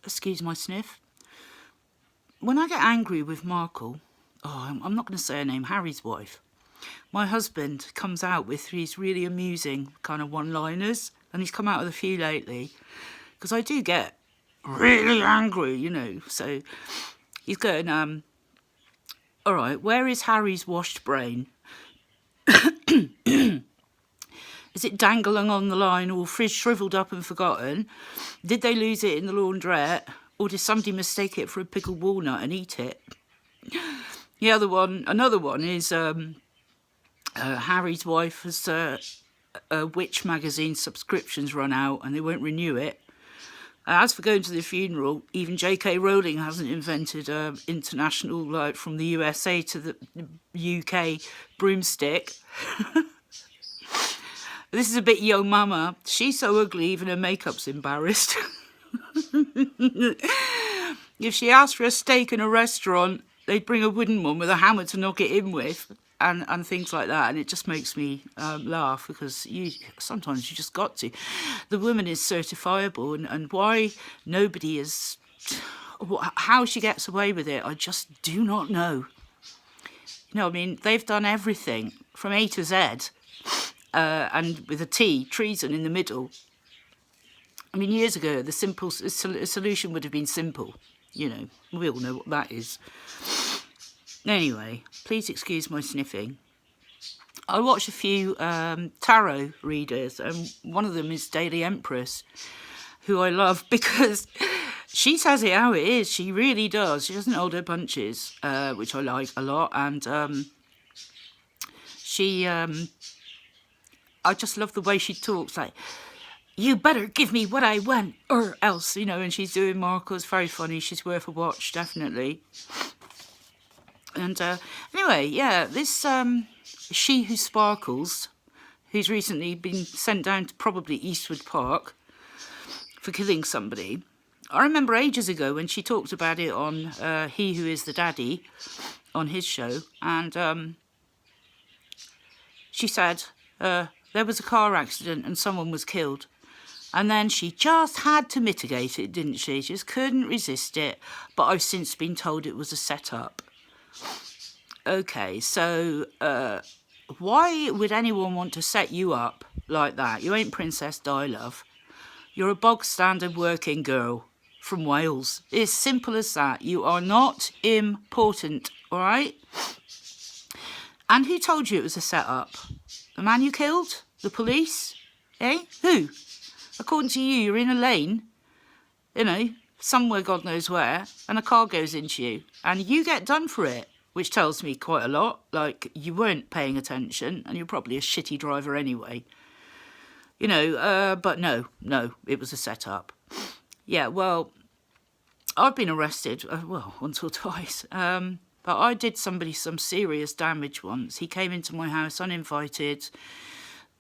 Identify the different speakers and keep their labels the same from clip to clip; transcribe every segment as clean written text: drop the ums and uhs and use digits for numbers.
Speaker 1: excuse my sniff. When I get angry with Markle, I'm not going to say her name, Harry's wife, my husband comes out with these really amusing kind of one-liners, and he's come out with a few lately, because I do get really angry, you know. So he's going, all right, where is Harry's washed brain? Is it dangling on the line, all shriveled up and forgotten? Did they lose it in the laundrette? Or did somebody mistake it for a pickled walnut and eat it? Another one is Harry's wife has a Witch magazine subscriptions run out and they won't renew it. As for going to the funeral, even J.K. Rowling hasn't invented international, like from the USA to the UK broomstick. This is a bit Yo Mama. She's so ugly, even her makeup's embarrassed. If she asked for a steak in a restaurant, they'd bring a wooden one with a hammer to knock it in with, and things like that. And it just makes me laugh, because sometimes you just got to. The woman is certifiable, and why nobody is... How she gets away with it, I just do not know. You know, I mean, they've done everything from A to Z. And with a T, treason in the middle. I mean, years ago, the solution would have been simple. You know, we all know what that is. Anyway, please excuse my sniffing. I watch a few tarot readers, and one of them is Daily Empress, who I love because she says it how it is. She really does. She doesn't hold her punches, which I like a lot. And I just love the way she talks, like, you better give me what I want or else, you know, and she's doing Markle's very funny. She's worth a watch, definitely. And anyway, yeah, this She Who Sparkles, who's recently been sent down to probably Eastwood Park for killing somebody. I remember ages ago when she talked about it on He Who Is the Daddy on his show, and she said... there was a car accident and someone was killed. And then she just had to mitigate it, didn't she? She just couldn't resist it. But I've since been told it was a setup. Okay, so why would anyone want to set you up like that? You ain't Princess Di, love. You're a bog standard working girl from Wales. It's simple as that. You are not important, all right? And who told you it was a setup? The man you killed? The police? Eh? Who? According to you, you're in a lane, you know, somewhere God knows where, and a car goes into you, and you get done for it, which tells me quite a lot. Like, you weren't paying attention, and you're probably a shitty driver anyway. You know, but no, it was a setup. Yeah, well, I've been arrested, once or twice, but I did somebody some serious damage once. He came into my house uninvited.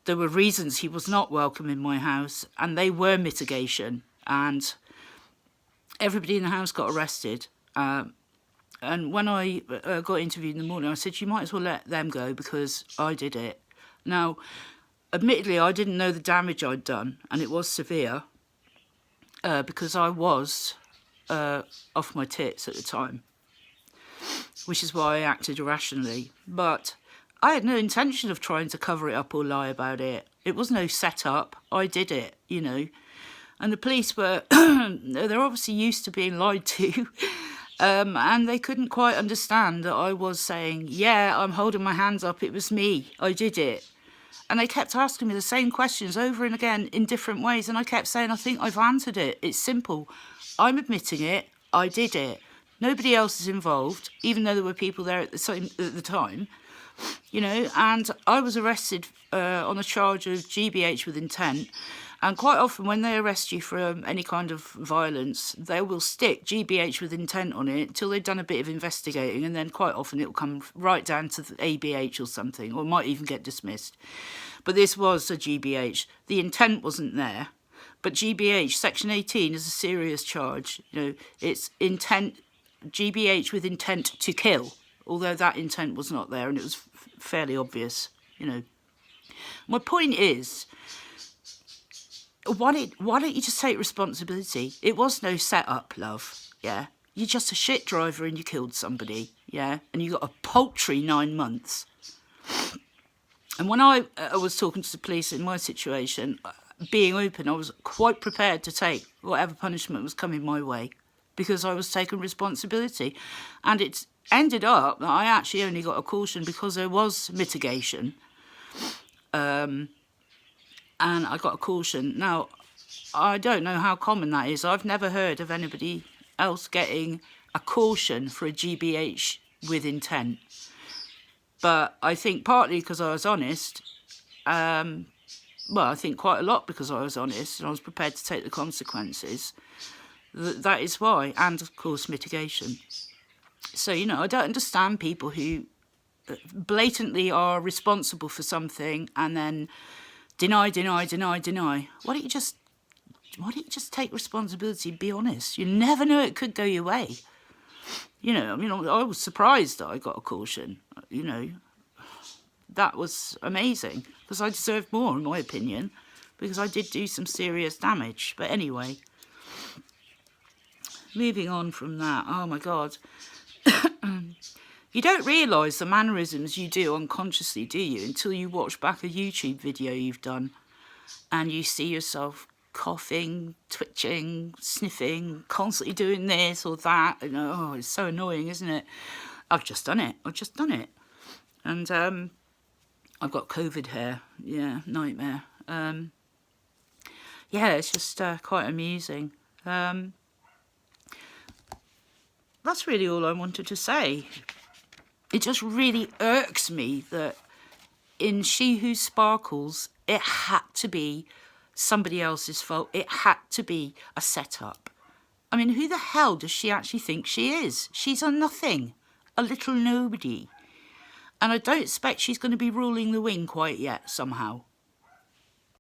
Speaker 1: There were reasons he was not welcome in my house, and they were mitigation. And everybody in the house got arrested. And when I got interviewed in the morning, I said, you might as well let them go because I did it. Now, admittedly, I didn't know the damage I'd done, and it was severe because I was off my tits at the time, which is why I acted irrationally. But I had no intention of trying to cover it up or lie about it. It was no setup. I did it, you know. And the police were, they're obviously used to being lied to. And they couldn't quite understand that I was saying, yeah, I'm holding my hands up. It was me. I did it. And they kept asking me the same questions over and again in different ways. And I kept saying, I think I've answered it. It's simple. I'm admitting it. I did it. Nobody else is involved, even though there were people there at the time, you know. And I was arrested on a charge of GBH with intent. And quite often when they arrest you for any kind of violence, they will stick GBH with intent on it until they've done a bit of investigating, and then quite often it will come right down to the ABH or something, or might even get dismissed. But this was a GBH. The intent wasn't there. But GBH, Section 18, is a serious charge. You know, it's intent, GBH with intent to kill, although that intent was not there, and it was fairly obvious, you know. My point is, why don't you just take responsibility? It was no setup, love. Yeah, you're just a shit driver and you killed somebody. Yeah, and you got a paltry 9 months. And when I was talking to the police in my situation, being open, I was quite prepared to take whatever punishment was coming my way because I was taking responsibility. And it's ended up that I actually only got a caution because there was mitigation. And I got a caution. Now, I don't know how common that is. I've never heard of anybody else getting a caution for a GBH with intent. But I think partly because I was honest, well, I think quite a lot because I was honest and I was prepared to take the consequences. That is why. And, of course, mitigation. So, you know, I don't understand people who blatantly are responsible for something and then deny. Why don't you just take responsibility and be honest? You never know, it could go your way. You know, I mean, I was surprised that I got a caution. You know, that was amazing because I deserved more, in my opinion, because I did do some serious damage. But anyway, moving on from that, oh my God. You don't realise the mannerisms you do unconsciously, do you, until you watch back a YouTube video you've done and you see yourself coughing, twitching, sniffing, constantly doing this or that. And, oh, it's so annoying, isn't it? I've just done it. And I've got COVID hair. Yeah, nightmare. Yeah, it's just quite amusing. That's really all I wanted to say. It just really irks me that in She Who Sparkles, it had to be somebody else's fault. It had to be a setup. I mean, who the hell does she actually think she is? She's a nothing, a little nobody. And I don't expect she's going to be ruling the wing quite yet, somehow.